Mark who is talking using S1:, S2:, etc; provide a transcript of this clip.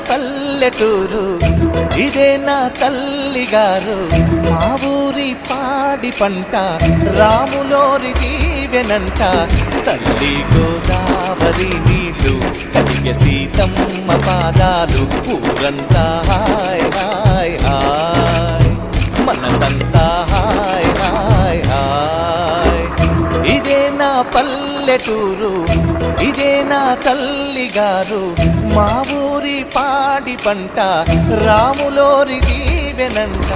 S1: పల్లెటూరు, ఇదే నా తల్లిగారు. మా ఊరి పాడి పంట రాములోరి దీవెనంట. తల్లి గోదావరి నీళ్ళు కడిగ సీతమ్మ పాదాలు. ఊరంతా హాయ్ హాయ్ హాయ్, మనసంతా హాయ్ హాయ్ హాయ్. ఇదే నా పల్లెటూరు, ఇదే నా తల్లిగారు. మా ఊరి పాడి పంట రాములోరి దీవెనంట.